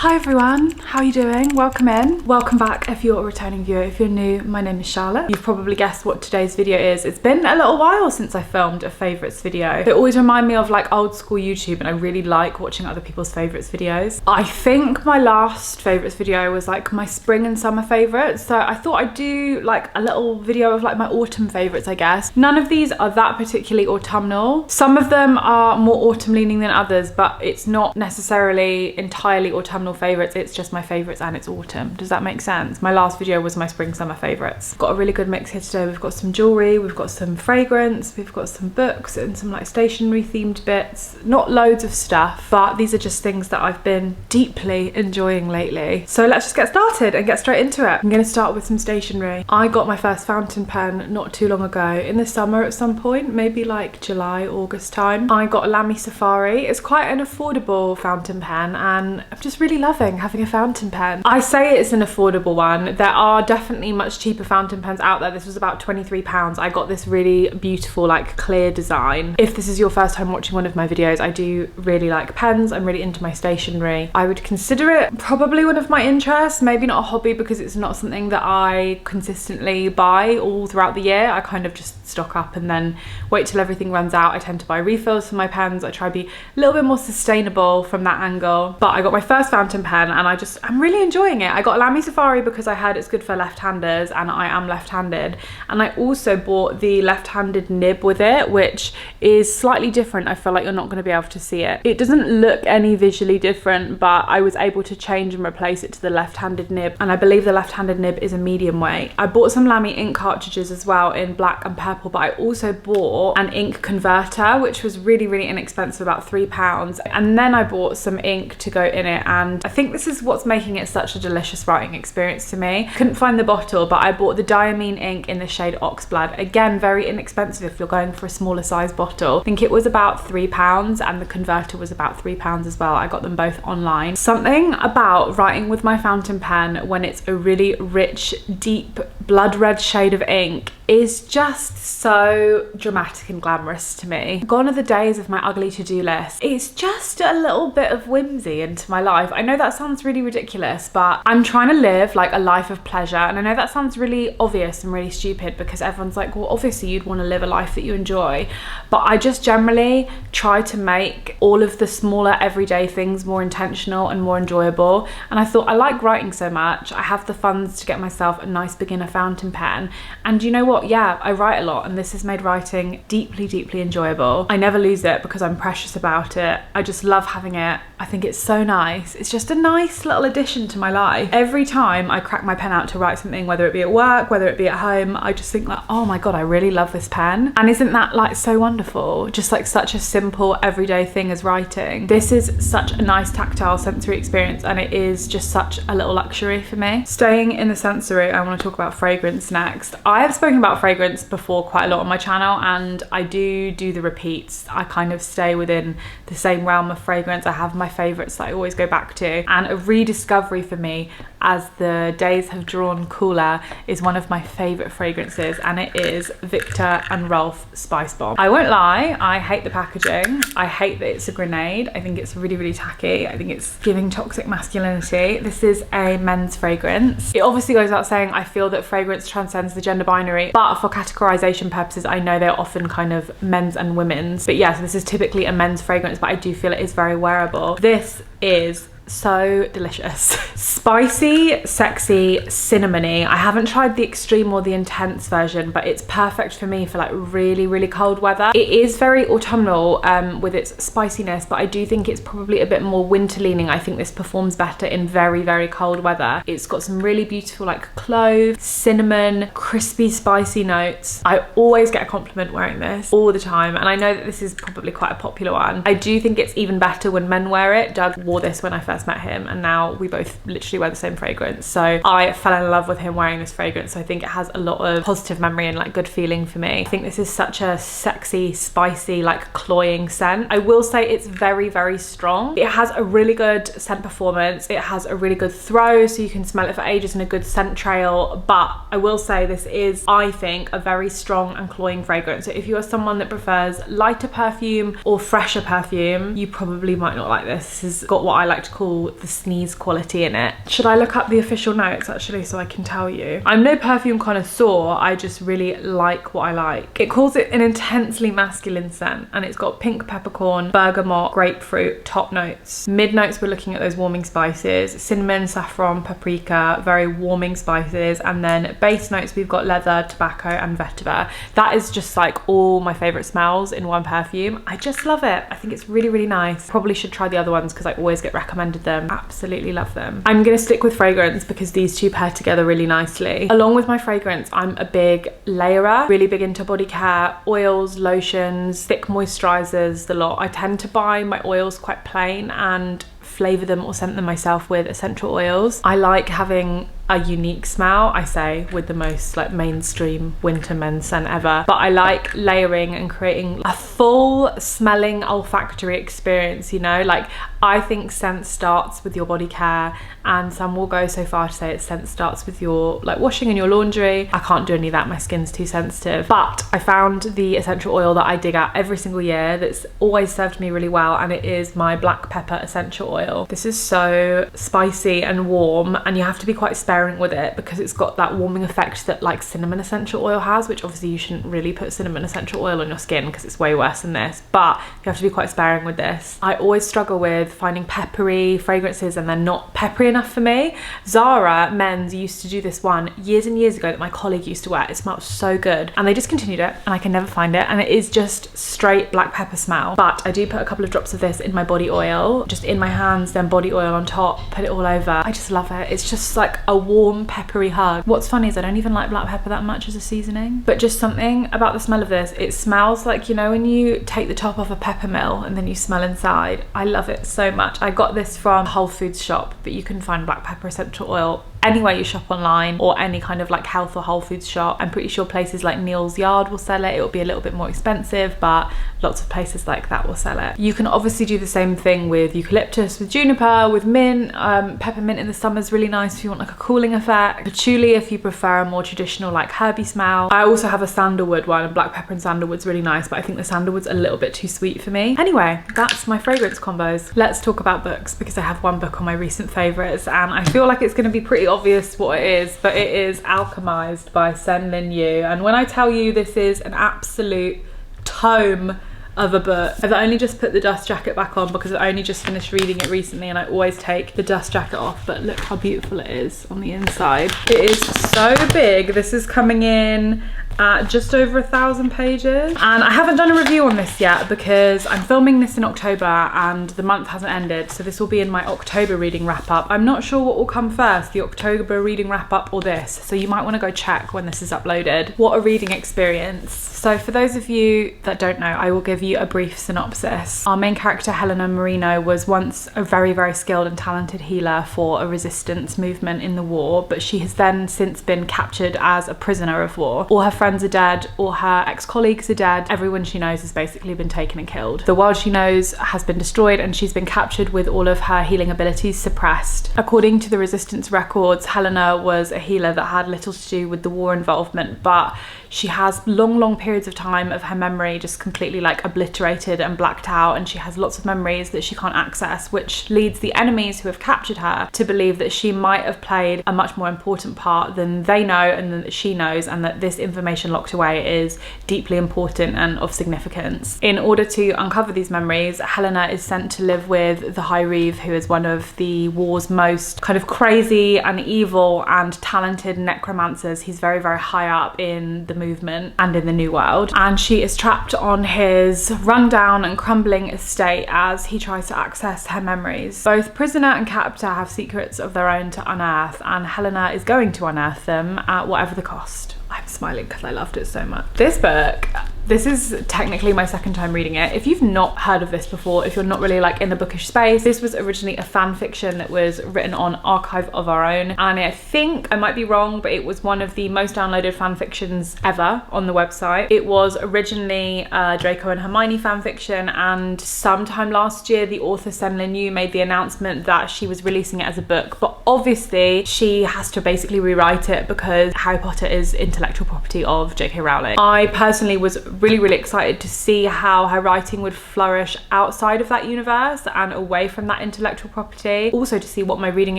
Hi everyone, how are you doing? Welcome in. Welcome back if you're a returning viewer. If you're new, my name is Charlotte. You've probably guessed what today's video is. It's been a little while since I filmed a favourites video. They always remind me of like old school YouTube and I really like watching other people's favourites videos. I think my last favourites video was like my spring and summer favourites. So I thought I'd do like a little video of like my autumn favourites, I guess. None of these are that particularly autumnal. Some of them are more autumn leaning than others, but it's not necessarily entirely autumnal favorites. It's just my favorites and it's autumn. Does that make sense? My last video was my spring summer favorites. Got a really good mix here today. We've got some jewelry, we've got some fragrance, we've got some books and some like stationery themed bits. Not loads of stuff, but these are just things that I've been deeply enjoying lately. So let's just get started and get straight into it. I'm going to start with some stationery. I got my first fountain pen not too long ago in the summer at some point, maybe like July, August time. I got a Lamy Safari. It's quite an affordable fountain pen and I'm just really loving having a fountain pen. I say it's an affordable one. There are definitely much cheaper fountain pens out there. This was about £23. I got this really beautiful like clear design. If this is your first time watching one of my videos, I do really like pens. I'm really into my stationery. I would consider it probably one of my interests, maybe not a hobby because it's not something that I consistently buy all throughout the year. I kind of just stock up and then wait till everything runs out. I tend to buy refills for my pens. I try to be a little bit more sustainable from that angle. But I got my first fountain pen and I'm really enjoying it. I got Lamy Safari because I heard it's good for left-handers and I am left-handed. And I also bought the left-handed nib with it, which is slightly different. I feel like you're not going to be able to see it. It doesn't look any visually different, but I was able to change and replace it to the left-handed nib. And I believe the left-handed nib is a medium weight. I bought some Lamy ink cartridges as well in black and purple, but I also bought an ink converter, which was really, really inexpensive, about £3. And then I bought some ink to go in it. And I think this is what's making it such a delicious writing experience to me. Couldn't find the bottle, but I bought the Diamine ink in the shade Oxblood. Again, very inexpensive if you're going for a smaller size bottle. I think it was about £3 and the converter was about £3 as well. I got them both online. Something about writing with my fountain pen when it's a really rich, deep, blood red shade of ink is just so dramatic and glamorous to me. Gone are the days of my ugly to-do list. It's just a little bit of whimsy into my life. I know that sounds really ridiculous, but I'm trying to live like a life of pleasure. And I know that sounds really obvious and really stupid because everyone's like, well, obviously you'd want to live a life that you enjoy. But I just generally try to make all of the smaller everyday things more intentional and more enjoyable. And I thought, I like writing so much. I have the funds to get myself a nice beginner fountain pen. And you know what? Yeah, I write a lot and this has made writing deeply, deeply enjoyable. I never lose it because I'm precious about it. I just love having it. I think it's so nice. It's just a nice little addition to my life. Every time I crack my pen out to write something, whether it be at work, whether it be at home, I just think like, oh my God, I really love this pen. And isn't that like so wonderful? Just like such a simple everyday thing as writing. This is such a nice tactile sensory experience and it is just such a little luxury for me. Staying in the sensory, I want to talk about fragrance next. I have spoken about fragrance before quite a lot on my channel and I do the repeats. I kind of stay within the same realm of fragrance. I have my favorites that I always go back to, and a rediscovery for me as the days have drawn cooler is one of my favorite fragrances, and it is Viktor and Rolf Spice Bomb. I won't lie, I hate the packaging. I hate that it's a grenade. I think it's really, really tacky. I think it's giving toxic masculinity. This is a men's fragrance. It obviously goes without saying, I feel that fragrance transcends the gender binary, but for categorization purposes, I know they're often kind of men's and women's. But yeah, so this is typically a men's fragrance, but I do feel it is very wearable. This is so delicious. Spicy, sexy, cinnamony. I haven't tried the extreme or the intense version, but it's perfect for me for like really, really cold weather. It is very autumnal with its spiciness, but I do think it's probably a bit more winter leaning. I think this performs better in very, very cold weather. It's got some really beautiful like clove, cinnamon, crispy, spicy notes. I always get a compliment wearing this all the time, and I know that this is probably quite a popular one. I do think it's even better when men wear it. Doug wore this when I first met him and now we both literally wear the same fragrance, so I fell in love with him wearing this fragrance. So I think it has a lot of positive memory and like good feeling for me. I think this is such a sexy, spicy, like cloying scent. I will say it's very, very strong. It has a really good scent performance. It has a really good throw, so you can smell it for ages, and a good scent trail. But I will say this is, I think, a very strong and cloying fragrance. So if you are someone that prefers lighter perfume or fresher perfume, you probably might not like this. This has got what I like to call call the sneeze quality in it. Should I look up the official notes actually so I can tell you? I'm no perfume connoisseur, I just really like what I like. It calls it an intensely masculine scent, and it's got pink peppercorn, bergamot, grapefruit, top notes. Mid notes, we're looking at those warming spices, cinnamon, saffron, paprika, very warming spices, and then base notes, we've got leather, tobacco, and vetiver. That is just like all my favorite smells in one perfume. I just love it. I think it's really, really nice. Probably should try the other ones because I always get recommended them. Absolutely love them. I'm gonna stick with fragrance because these two pair together really nicely. Along with my fragrance, I'm a big layerer, really big into body care, oils, lotions, thick moisturizers, the lot. I tend to buy my oils quite plain and flavor them or scent them myself with essential oils. I like having a unique smell, I say, with the most like mainstream winter men's scent ever, but I like layering and creating a full smelling olfactory experience, you know? Like, I think scent starts with your body care, and some will go so far to say scent starts with your like washing and your laundry. I can't do any of that, my skin's too sensitive. But I found the essential oil that I dig at every single year that's always served me really well, and it is my black pepper essential oil. This is so spicy and warm, and you have to be quite sparing with it because it's got that warming effect that like cinnamon essential oil has, which obviously you shouldn't really put cinnamon essential oil on your skin because it's way worse than this, but you have to be quite sparing with this. I always struggle with finding peppery fragrances and they're not peppery enough for me. Zara men's used to do this one years and years ago that my colleague used to wear. It smelled so good and they discontinued it and I can never find it, and it is just straight black pepper smell. But I do put a couple of drops of this in my body oil, just in my hands, then body oil on top, put it all over. I just love it. It's just like a warm peppery hug. What's funny is I don't even like black pepper that much as a seasoning, but just something about the smell of this, it smells like, you know, when you take the top off a pepper mill and then you smell inside. I love it so much. I got this from Whole Foods shop, but you can find black pepper essential oil anywhere you shop online or any kind of like health or Whole Foods shop. I'm pretty sure places like Neal's Yard will sell it. It will be a little bit more expensive, but lots of places like that will sell it. You can obviously do the same thing with eucalyptus, with juniper, with mint. Peppermint in the summer is really nice if you want like a cooling effect. Patchouli if you prefer a more traditional like herby smell. I also have a sandalwood one, and black pepper and sandalwood's really nice, but I think the sandalwood's a little bit too sweet for me. Anyway, that's my fragrance combos. Let's talk about books because I have one book on my recent favorites and I feel like it's going to be pretty obvious what it is, but it is Alchemized by Sen Lin Yu. And when I tell you this is an absolute tome of a book, I've only just put the dust jacket back on because I only just finished reading it recently and I always take the dust jacket off, but look how beautiful it is on the inside. It is so big. This is coming in at just over 1,000 pages, and I haven't done a review on this yet because I'm filming this in October and the month hasn't ended, so this will be in my October reading wrap up. I'm not sure what will come first, the October reading wrap up or this, so you might want to go check when this is uploaded. What a reading experience. So for those of you that don't know, I will give you a brief synopsis. Our main character Helena Marino was once a very, very skilled and talented healer for a resistance movement in the war, but she has then since been captured as a prisoner of war. All her friends are dead, all her ex-colleagues are dead, everyone she knows has basically been taken and killed. The world she knows has been destroyed and she's been captured with all of her healing abilities suppressed. According to the resistance records, Helena was a healer that had little to do with the war involvement, but she has long periods of time of her memory just completely like obliterated and blacked out, and she has lots of memories that she can't access, which leads the enemies who have captured her to believe that she might have played a much more important part than they know and that she knows, and that this information locked away is deeply important and of significance. In order to uncover these memories, Helena is sent to live with the High Reeve, who is one of the war's most kind of crazy and evil and talented necromancers. He's very, very high up in the movement and in the New World, and she is trapped on his rundown and crumbling estate as he tries to access her memories. Both prisoner and captor have secrets of their own to unearth, and Helena is going to unearth them at whatever the cost. I'm smiling because I loved it so much. This book, this is technically my second time reading it. If you've not heard of this before, if you're not really like in the bookish space, this was originally a fan fiction that was written on Archive of Our Own, and I think, I might be wrong, but it was one of the most downloaded fan fictions ever on the website. It was originally Draco and Hermione fan fiction, and sometime last year the author Sen Lin Yu made the announcement that she was releasing it as a book, but obviously she has to basically rewrite it because Harry Potter is intellectual property of J.K. Rowling. I personally was really excited to see how her writing would flourish outside of that universe and away from that intellectual property. Also to see what my reading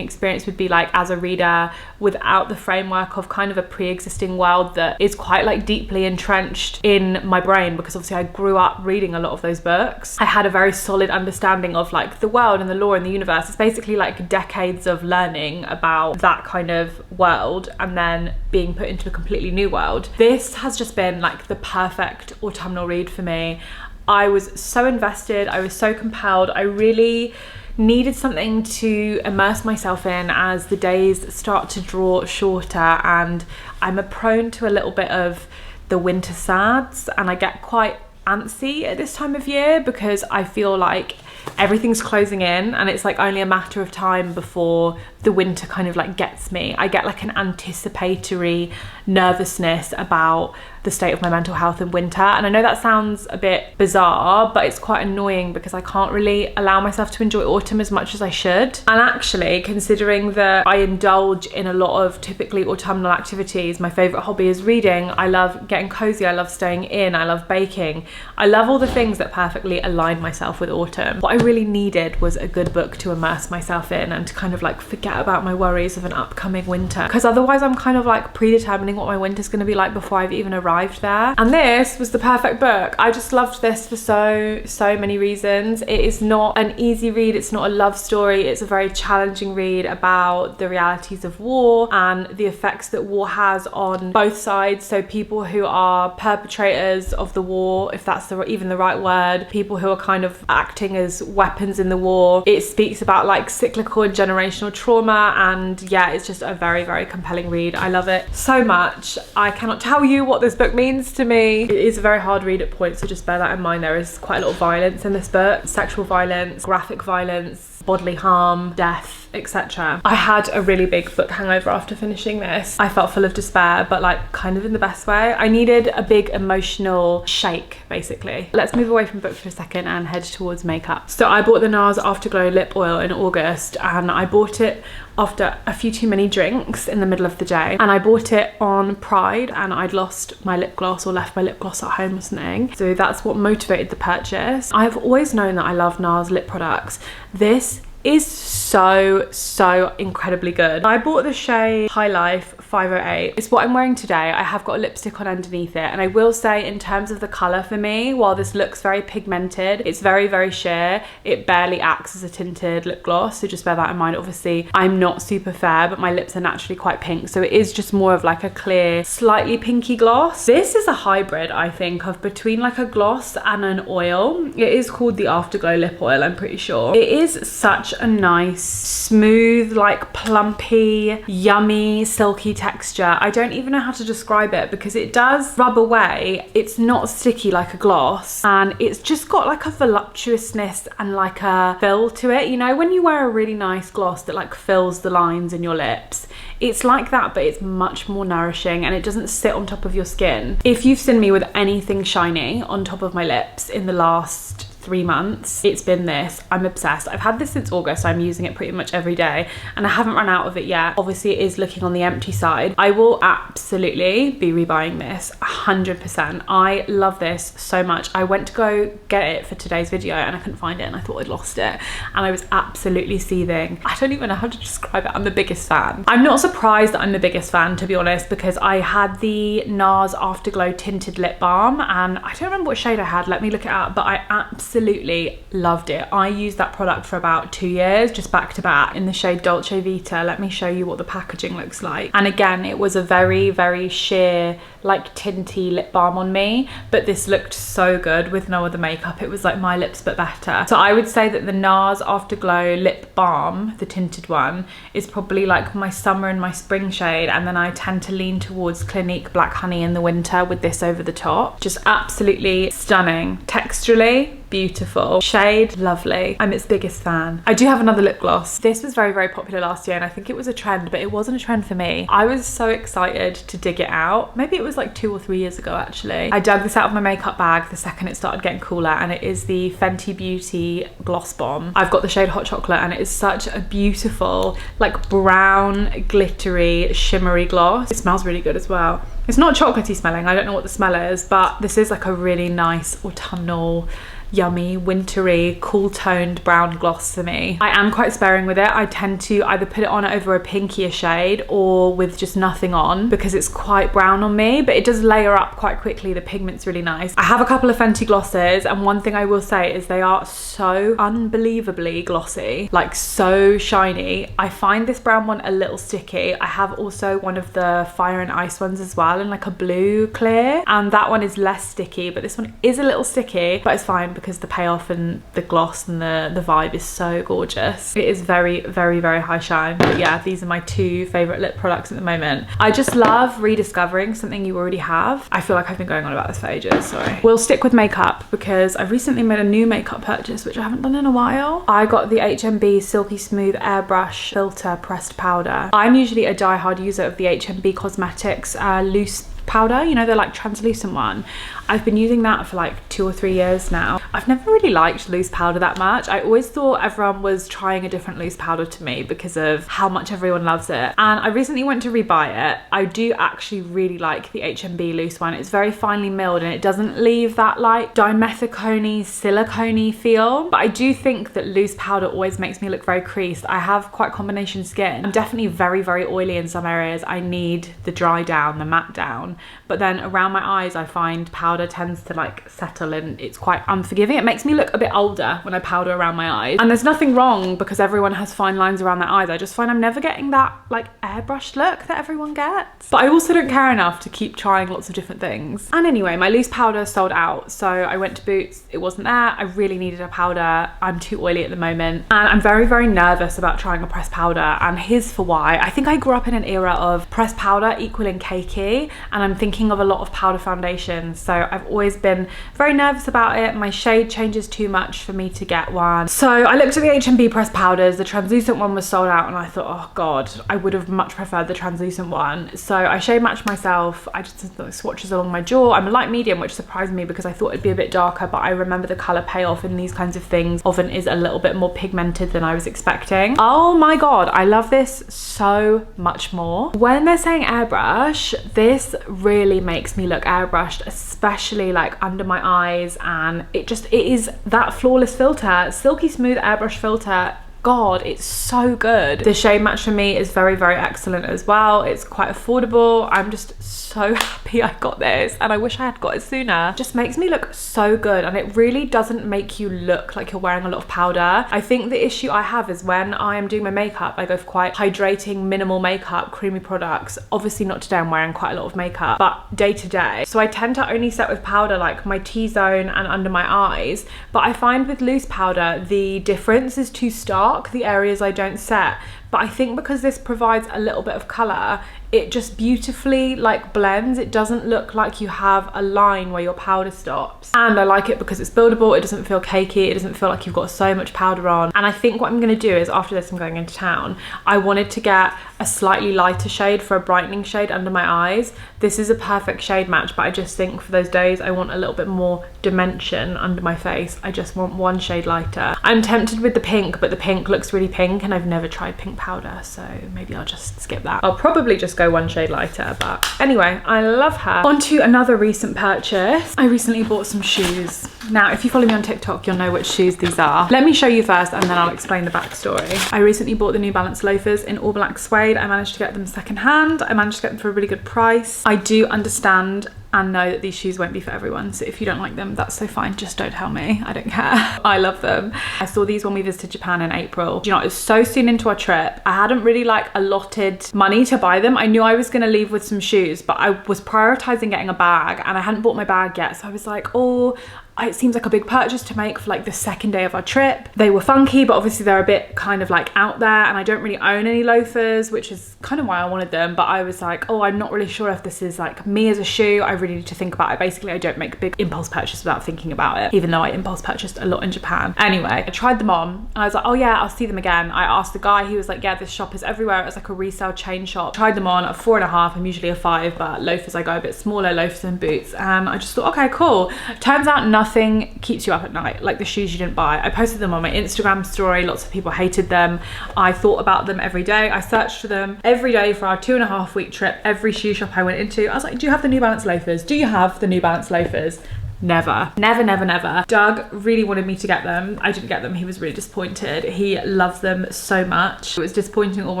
experience would be like as a reader without the framework of kind of a pre-existing world that is quite like deeply entrenched in my brain, because obviously I grew up reading a lot of those books. I had a very solid understanding of like the world and the lore and the universe. It's basically like decades of learning about that kind of world and then being put into a completely new world. This has just been like the perfect autumnal read for me. I was so invested, I was so compelled. I really needed something to immerse myself in as the days start to draw shorter, and I'm prone to a little bit of the winter sads, and I get quite antsy at this time of year because I feel like everything's closing in and it's like only a matter of time before the winter kind of like gets me. I get like an anticipatory nervousness about the state of my mental health in winter, and I know that sounds a bit bizarre, but it's quite annoying because I can't really allow myself to enjoy autumn as much as I should. And actually, considering that I indulge in a lot of typically autumnal activities, my favorite hobby is reading. I love getting cozy, I love staying in, I love baking, I love all the things that perfectly align myself with autumn. What I really needed was a good book to immerse myself in and to kind of like forget about my worries of an upcoming winter, because otherwise I'm kind of like predetermining what my winter's going to be like before I've even arrived there. And this was the perfect book. I just loved this for so many reasons. It is not an easy read, it's not a love story, it's a very challenging read about the realities of war and the effects that war has on both sides. So people who are perpetrators of the war, if that's even the right word, people who are kind of acting as weapons in the war. It speaks about like cyclical and generational trauma, and yeah, it's just a very compelling read. I love it so much. I cannot tell you what this book means to me. It is a very hard read at points, so just bear that in mind. There is quite a lot of violence in this book, sexual violence, graphic violence, bodily harm, death, etc. I had a really big book hangover after finishing this. I felt full of despair, but like kind of in the best way. I needed a big emotional shake, basically. Let's move away from books for a second and head towards makeup. So I bought the NARS Afterglow lip oil in August, and I bought it after a few too many drinks in the middle of the day, and I bought it on Pride, and I'd lost my lip gloss or left my lip gloss at home or something, so that's what motivated the purchase. I've always known that I love NARS lip products. This is so incredibly good. I bought the shade High Life 508. It's what I'm wearing today. I have got a lipstick on underneath it, and I will say in terms of the colour for me, while this looks very pigmented, it's very sheer. It barely acts as a tinted lip gloss, so just bear that in mind. Obviously I'm not super fair, but my lips are naturally quite pink, so it is just more of like a clear, slightly pinky gloss. This is a hybrid, I think, of between like a gloss and an oil. It is called the Afterglow lip oil, I'm pretty sure. It is such a nice, smooth, like plumpy, yummy, silky texture. I don't even know how to describe it because it does rub away. It's not sticky like a gloss, and it's just got like a voluptuousness and like a fill to it. You know, when you wear a really nice gloss that like fills the lines in your lips, it's like that, but it's much more nourishing and it doesn't sit on top of your skin. If you've seen me with anything shiny on top of my lips in the last 3 months, it's been this. I'm obsessed. I've had this since August. I'm using it pretty much every day and I haven't run out of it yet. Obviously it is looking on the empty side. I will absolutely be rebuying this 100%. I love this so much. I went to go get it for today's video and I couldn't find it, and I thought I'd lost it, and I was absolutely seething. I don't even know how to describe it. I'm the biggest fan. I'm not surprised that I'm the biggest fan, to be honest, because I had the NARS Afterglow tinted lip balm, and I don't remember what shade I had. Let me look it up, but I absolutely loved it. I used that product for about 2 years, just back to back, in the shade Dolce Vita. Let me show you what the packaging looks like. And again, it was a very sheer, like tinty lip balm on me, but this looked so good with no other makeup. It was like my lips but better. So I would say that the NARS Afterglow lip balm, the tinted one, is probably like my summer and my spring shade, and then I tend to lean towards Clinique Black Honey in the winter with this over the top. Just absolutely stunning. Texturally, beautiful. Shade, lovely. I'm its biggest fan. I do have another lip gloss. This was very, very popular last year and I think it was a trend, but it wasn't a trend for me. I was so excited to dig it out. Maybe it was like 2 or 3 years ago actually. I dug this out of my makeup bag the second it started getting cooler, and it is the Fenty Beauty Gloss Bomb. I've got the shade Hot Chocolate and it is such a beautiful, like brown, glittery, shimmery gloss. It smells really good as well. It's not chocolatey smelling, I don't know what the smell is, but this is like a really nice autumnal, yummy, wintry, cool toned brown gloss for me. I am quite sparing with it. I tend to either put it on over a pinkier shade or with just nothing on because it's quite brown on me, but it does layer up quite quickly. The pigment's really nice. I have a couple of Fenty glosses, and one thing I will say is they are so unbelievably glossy, like so shiny. I find this brown one a little sticky. I have also one of the Fire and Ice ones as well in like a blue clear, and that one is less sticky, but this one is a little sticky, but it's fine because the payoff and the gloss and the vibe is so gorgeous. It is very, very, very high shine. But yeah, these are my 2 favorite lip products at the moment. I just love rediscovering something you already have. I feel like I've been going on about this for ages, sorry. We'll stick with makeup because I've recently made a new makeup purchase, which I haven't done in a while. I got the HMB Silky Smooth Airbrush Filter Pressed Powder. I'm usually a die-hard user of the HMB Cosmetics loose powder, you know, they're like translucent one. I've been using that for like 2 or 3 years now. I've never really liked loose powder that much. I always thought everyone was trying a different loose powder to me because of how much everyone loves it. And I recently went to rebuy it. I do actually really like the HMB loose one. It's very finely milled and it doesn't leave that like dimethicone, silicone feel. But I do think that loose powder always makes me look very creased. I have quite combination skin. I'm definitely very, very oily in some areas. I need the dry down, the matte down. But then around my eyes, I find powder tends to like settle and it's quite unforgiving. It makes me look a bit older when I powder around my eyes. And there's nothing wrong because everyone has fine lines around their eyes. I just find I'm never getting that like airbrushed look that everyone gets. But I also don't care enough to keep trying lots of different things. And anyway, my loose powder sold out. So I went to Boots, it wasn't there. I really needed a powder. I'm too oily at the moment. And I'm very, very nervous about trying a pressed powder. And here's for why. I think I grew up in an era of pressed powder equaling cakey. And I'm thinking of a lot of powder foundations, so I've always been very nervous about it. My shade changes too much for me to get one. So I looked at the HMB pressed powders. The translucent one was sold out and I thought, oh god, I would have much preferred the translucent one. So I shade matched myself. I just did the swatches along my jaw. I'm a light medium, which surprised me because I thought it'd be a bit darker, but I remember the colour payoff in these kinds of things often is a little bit more pigmented than I was expecting. Oh my god, I love this so much more. When they're saying airbrush, this really makes me look airbrushed, especially like under my eyes, and it is that flawless filter, silky smooth airbrush filter. God, it's so good. The shade match for me is very, very excellent as well. It's quite affordable. I'm just so happy I got this and I wish I had got it sooner. Just makes me look so good and it really doesn't make you look like you're wearing a lot of powder. I think the issue I have is when I am doing my makeup, I go for quite hydrating, minimal makeup, creamy products. Obviously not today, I'm wearing quite a lot of makeup, but day to day. So I tend to only set with powder like my T-zone and under my eyes. But I find with loose powder, the difference is too stark, the areas I don't set. But I think because this provides a little bit of colour, it just beautifully like blends. It doesn't look like you have a line where your powder stops. And I like it because it's buildable. It doesn't feel cakey. It doesn't feel like you've got so much powder on. And I think what I'm going to do is after this, I'm going into town. I wanted to get a slightly lighter shade for a brightening shade under my eyes. This is a perfect shade match, but I just think for those days I want a little bit more dimension under my face. I just want one shade lighter. I'm tempted with the pink, but the pink looks really pink and I've never tried pink powder, so maybe I'll just skip that. I'll probably just go one shade lighter, but anyway, I love her. On to another recent purchase. I recently bought some shoes. Now, if you follow me on TikTok, you'll know which shoes these are. Let me show you first and then I'll explain the backstory. I recently bought the New Balance loafers in all black suede. I managed to get them secondhand. I managed to get them for a really good price. I do understand and know that these shoes won't be for everyone, so if you don't like them, that's so fine, just don't tell me, I don't care. I love them. I saw these when we visited Japan in April. Do you know, it was so soon into our trip. I hadn't really like allotted money to buy them. I knew I was gonna leave with some shoes, but I was prioritizing getting a bag and I hadn't bought my bag yet, so I was like, oh, it seems like a big purchase to make for like the second day of our trip. They were funky, but obviously they're a bit kind of like out there, and I don't really own any loafers, which is kind of why I wanted them. But I was like, oh, I'm not really sure if this is like me as a shoe. I really need to think about it. Basically, I don't make big impulse purchases without thinking about it, even though I impulse purchased a lot in Japan. Anyway, I tried them on and I was like, oh yeah, I'll see them again. I asked the guy, he was like, yeah, this shop is everywhere. It was like a resale chain shop. Tried them on, a 4.5. I'm usually a 5, but loafers I go a bit smaller, loafers and boots. And I just thought, okay, cool. Turns out nothing keeps you up at night like the shoes you didn't buy. I posted them on my Instagram story. Lots of people hated them. I thought about them every day. I searched for them every day for our 2.5 week trip. Every shoe shop I went into, I was like, do you have the New Balance loafers? Do you have the New Balance loafers? Never. Never, never, never. Doug really wanted me to get them. I didn't get them. He was really disappointed. He loves them so much. It was disappointing all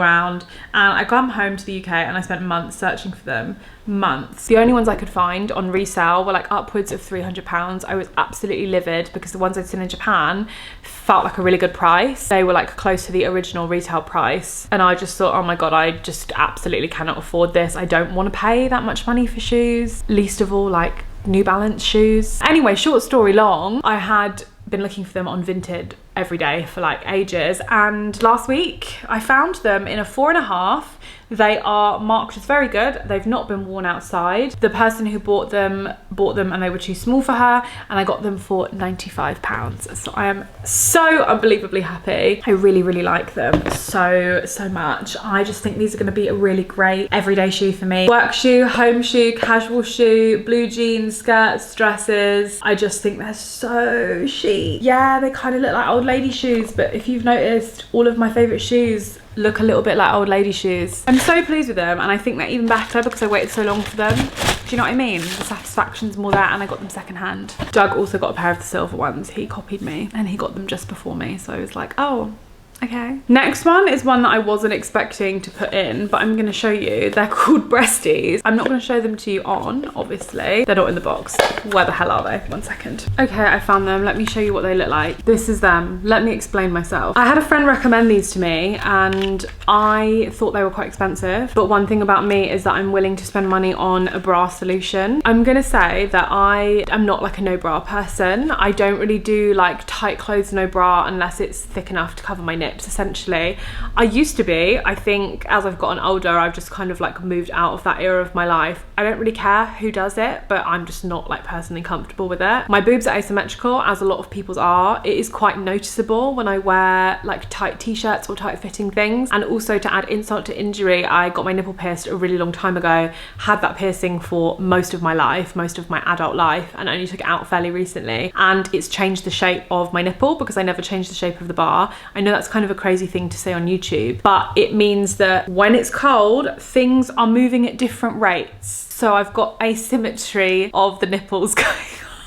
around. And I come home to the UK and I spent months searching for them. Months. The only ones I could find on resale were like upwards of £300. I was absolutely livid because the ones I'd seen in Japan felt like a really good price. They were like close to the original retail price. And I just thought, oh my God, I just absolutely cannot afford this. I don't want to pay that much money for shoes. Least of all, like New Balance shoes. Anyway, short story long, I had been looking for them on Vinted every day for like ages, and last week I found them in a 4.5. They are marked as very good. They've not been worn outside. The person who bought them and they were too small for her, and I got them for £95. So I am so unbelievably happy. I really, really like them so much. I just think these are gonna be a really great everyday shoe for me. Work shoe, home shoe, casual shoe, blue jeans, skirts, dresses. I just think they're so chic. Yeah, they kind of look like old lady shoes, but if you've noticed, all of my favorite shoes look a little bit like old lady shoes. I'm so pleased with them, and I think they're even better because I waited so long for them. Do you know what I mean? The satisfaction's more there, and I got them secondhand. Doug also got a pair of the silver ones. He copied me and he got them just before me, so I was like, oh, okay. Next one is one that I wasn't expecting to put in, but I'm gonna show you. They're called Breasties. I'm not gonna show them to you on, obviously. They're not in the box. Where the hell are they? One second. Okay, I found them. Let me show you what they look like. This is them. Let me explain myself. I had a friend recommend these to me, and I thought they were quite expensive. But one thing about me is that I'm willing to spend money on a bra solution. I'm gonna say that I am not like a no bra person. I don't really do like tight clothes no bra unless it's thick enough to cover my nips. Essentially, I used to be. I think as I've gotten older, I've just kind of like moved out of that era of my life. I don't really care who does it, but I'm just not like personally comfortable with it. My boobs are asymmetrical, as a lot of people's are. It is quite noticeable when I wear like tight t-shirts or tight fitting things. And also, to add insult to injury, I got my nipple pierced a really long time ago, had that piercing for most of my life, most of my adult life, and only took it out fairly recently, and it's changed the shape of my nipple because I never changed the shape of the bar. I know that's kind of a crazy thing to say on YouTube, but it means that when it's cold, things are moving at different rates. So I've got asymmetry of the nipples going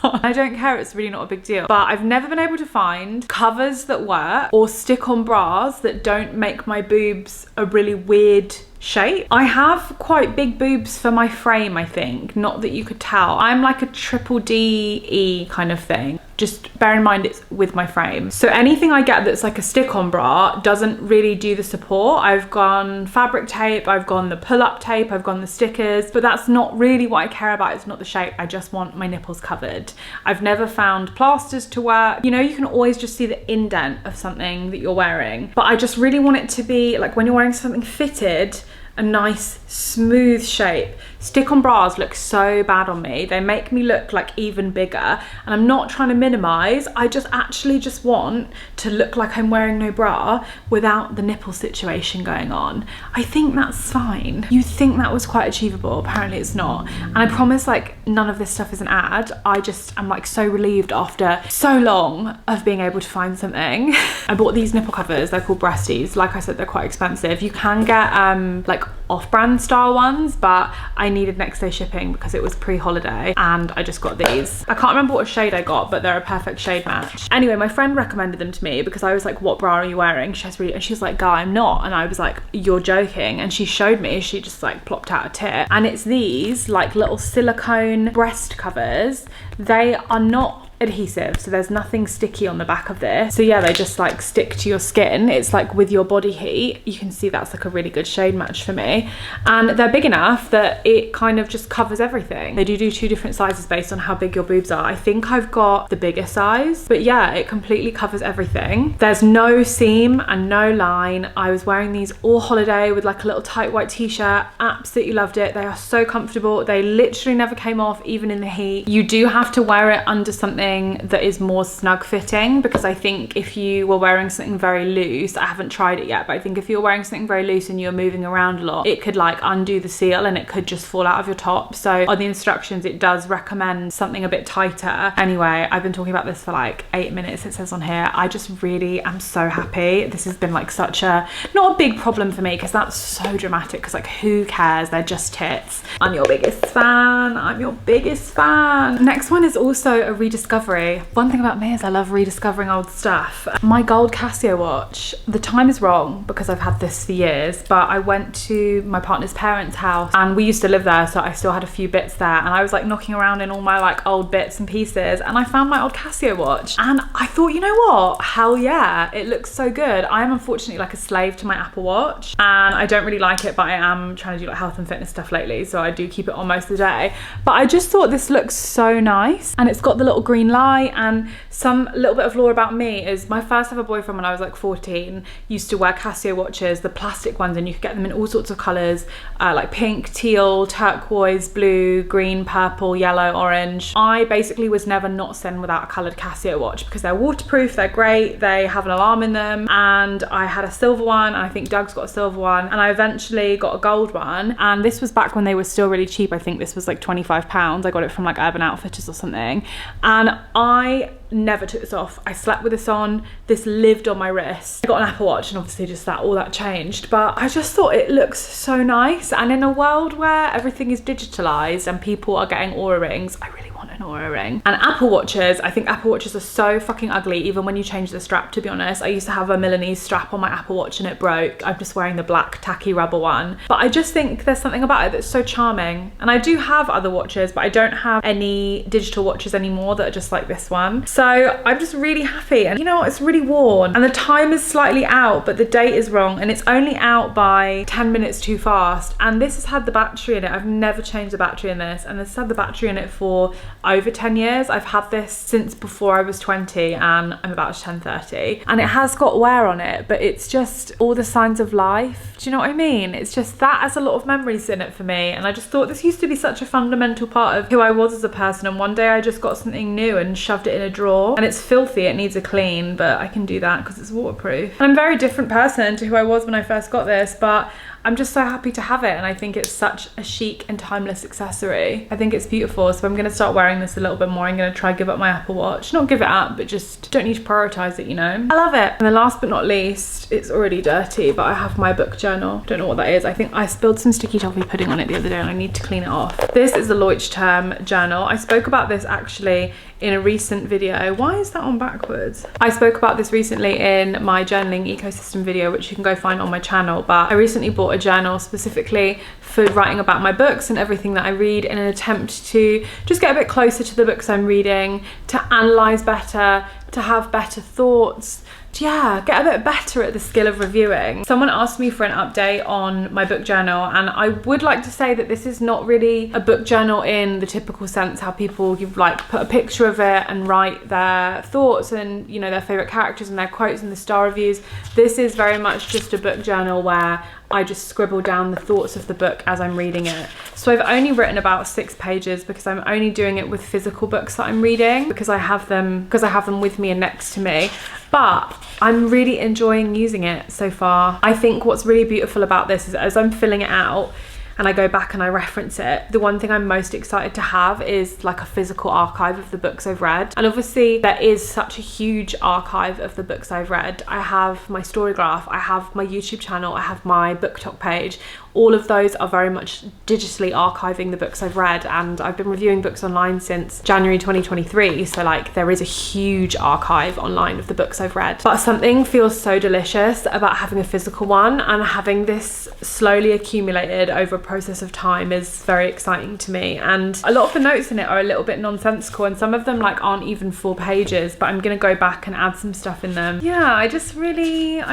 on. I don't care, it's really not a big deal. But I've never been able to find covers that work or stick-on bras that don't make my boobs a really weird shape. I have quite big boobs for my frame, I think. Not that you could tell. I'm like a triple DE kind of thing. Just bear in mind it's with my frame. So anything I get that's like a stick-on bra doesn't really do the support. I've gone fabric tape, I've gone the pull-up tape, I've gone the stickers, but that's not really what I care about. It's not the shape. I just want my nipples covered. I've never found plasters to work. You know, you can always just see the indent of something that you're wearing, but I just really want it to be like when you're wearing something fitted, a nice smooth shape. Stick-on bras look so bad on me. They make me look like even bigger, and I'm not trying to minimize. I just actually just want to look like I'm wearing no bra without the nipple situation going on. I think that's fine. You think that was quite achievable. Apparently it's not. And I promise like none of this stuff is an ad. I'm like so relieved after so long of being able to find something. I bought these nipple covers. They're called Breasties. Like I said, they're quite expensive. You can get like off-brand style ones, but I needed next day shipping because it was pre-holiday, and I just got these. I can't remember what shade I got, but they're a perfect shade match. Anyway, my friend recommended them to me because I was like, what bra are you wearing? And she was like, girl, I'm not. And I was like, you're joking. And she showed me, she just like plopped out a tit, and it's these like little silicone breast covers. They are not adhesive, so there's nothing sticky on the back of this. So yeah, they just like stick to your skin. It's like with your body heat, you can see that's like a really good shade match for me. And they're big enough that it kind of just covers everything. They do 2 different sizes based on how big your boobs are. I think I've got the bigger size, but yeah, it completely covers everything. There's no seam and no line. I was wearing these all holiday with like a little tight white t-shirt. Absolutely loved it. They are so comfortable. They literally never came off, even in the heat. You do have to wear it under something that is more snug fitting, because I think if you were wearing something very loose, I haven't tried it yet, but I think if you're wearing something very loose and you're moving around a lot, it could like undo the seal and it could just fall out of your top. So on the instructions, it does recommend something a bit tighter. Anyway, I've been talking about this for like 8 minutes, it says on here. I just really am so happy. This has been like such a, not a big problem for me, because that's so dramatic, because like who cares, they're just tits. I'm your biggest fan. I'm your biggest fan. Next one is also a rediscovery. One thing about me is I love rediscovering old stuff. My gold Casio watch, the time is wrong because I've had this for years, but I went to my partner's parents' house and we used to live there, so I still had a few bits there, and I was like knocking around in all my like old bits and pieces, and I found my old Casio watch and I thought, you know what, hell yeah, it looks so good. I am unfortunately like a slave to my Apple Watch and I don't really like it, but I am trying to do like health and fitness stuff lately, so I do keep it on most of the day. But I just thought this looks so nice, and it's got the little green light. And some little bit of lore about me is my first ever boyfriend when I was like 14 used to wear Casio watches, the plastic ones, and you could get them in all sorts of colors, like pink, teal, turquoise, blue, green, purple, yellow, orange. I basically was never not seen without a colored Casio watch because they're waterproof, they're great, they have an alarm in them. And I had a silver one, and I think Doug's got a silver one, and I eventually got a gold one, and this was back when they were still really cheap. I think this was like £25. I got it from like Urban Outfitters or something, and I never took this off. I slept with this on. This lived on my wrist. I got an Apple Watch, and obviously just that, all that changed, but I just thought it looks so nice. And in a world where everything is digitalized and people are getting Oura rings, I really want an Oura ring. And Apple Watches, I think Apple Watches are so fucking ugly, even when you change the strap, to be honest. I used to have a Milanese strap on my Apple Watch and it broke. I'm just wearing the black tacky rubber one, but I just think there's something about it that's so charming. And I do have other watches, but I don't have any digital watches anymore that are just like this one. So I'm just really happy. And you know what, it's really worn and the time is slightly out, but the date is wrong, and it's only out by 10 minutes too fast. And this has had the battery in it. I've never changed the battery in this, and this has had the battery in it for over 10 years. I've had this since before I was 20, and I'm about to turn 30, and it has got wear on it, but it's just all the signs of life. Do you know what I mean? It's just that has a lot of memories in it for me, and I just thought this used to be such a fundamental part of who I was as a person, and one day I just got something new and shoved it in a drawer, and it's filthy, it needs a clean, but I can do that because it's waterproof. And I'm a very different person to who I was when I first got this, but I'm just so happy to have it, and I think it's such a chic and timeless accessory. I think it's beautiful, so I'm gonna start wearing this a little bit more. I'm gonna try give up my Apple Watch. Not give it up, but just don't need to prioritize it, you know? I love it. And then last but not least, it's already dirty, but I have my book journal. Don't know what that is. I think I spilled some sticky toffee pudding on it the other day and I need to clean it off. This is the Leuchtturm journal. I spoke about this actually in a recent video. Why is that on backwards? I spoke about this recently in my journaling ecosystem video, which you can go find on my channel, but I recently bought a journal specifically for writing about my books and everything that I read, in an attempt to just get a bit closer to the books I'm reading, to analyze better, to have better thoughts, yeah, get a bit better at the skill of reviewing. Someone asked me for an update on my book journal, and I would like to say that this is not really a book journal in the typical sense how people like put a picture of it and write their thoughts and, you know, their favorite characters and their quotes and the star reviews. This is very much just a book journal where I just scribble down the thoughts of the book as I'm reading it. So I've only written about 6 pages because I'm only doing it with physical books that I'm reading, because I have them with me and next to me. But I'm really enjoying using it so far. I think what's really beautiful about this is as I'm filling it out and I go back and I reference it, the one thing I'm most excited to have is like a physical archive of the books I've read. And obviously there is such a huge archive of the books I've read. I have my Storygraph, I have my YouTube channel, I have my BookTok page. All of those are very much digitally archiving the books I've read, and I've been reviewing books online since January 2023, so like there is a huge archive online of the books I've read. But something feels so delicious about having a physical one and having this slowly accumulated over a process of time is very exciting to me, and a lot of the notes in it are a little bit nonsensical, and some of them like aren't even 4 pages, but I'm gonna go back and add some stuff in them. Yeah, I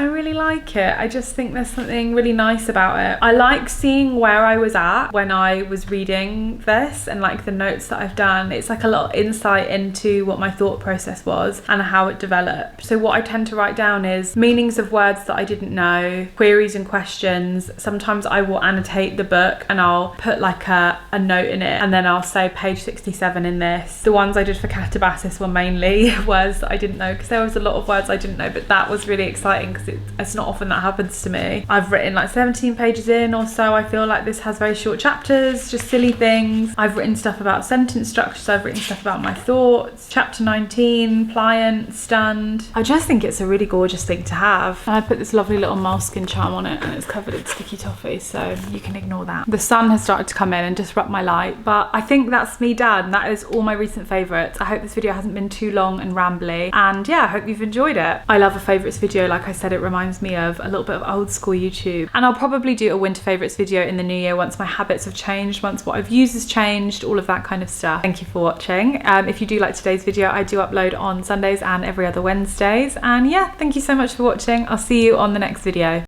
really like it. I just think there's something really nice about it. I like seeing where I was at when I was reading this and like the notes that I've done. It's like a lot of insight into what my thought process was and how it developed. So what I tend to write down is meanings of words that I didn't know, queries and questions. Sometimes I will annotate the book and I'll put like a note in it, and then I'll say page 67 in this. The ones I did for Catabasis were mainly words that I didn't know, because there was a lot of words I didn't know, but that was really exciting because it's not often that happens to me. I've written like 17 pages in or so. I feel like this has very short chapters, just silly things. I've written stuff about sentence structures, I've written stuff about my thoughts. Chapter 19, pliant, stunned. I just think it's a really gorgeous thing to have. And I put this lovely little moleskin charm on it, and it's covered in sticky toffee, so you can ignore that. The sun has started to come in and disrupt my light, but I think that's me done. That is all my recent favourites. I hope this video hasn't been too long and rambly, and yeah, I hope you've enjoyed it. I love a favourites video. Like I said, it reminds me of a little bit of old school YouTube, and I'll probably do a winter favourites video in the new year once my habits have changed, once what I've used has changed, all of that kind of stuff. Thank you for watching. If you do like today's video, I do upload on Sundays and every other Wednesdays, and yeah, thank you so much for watching. I'll see you on the next video.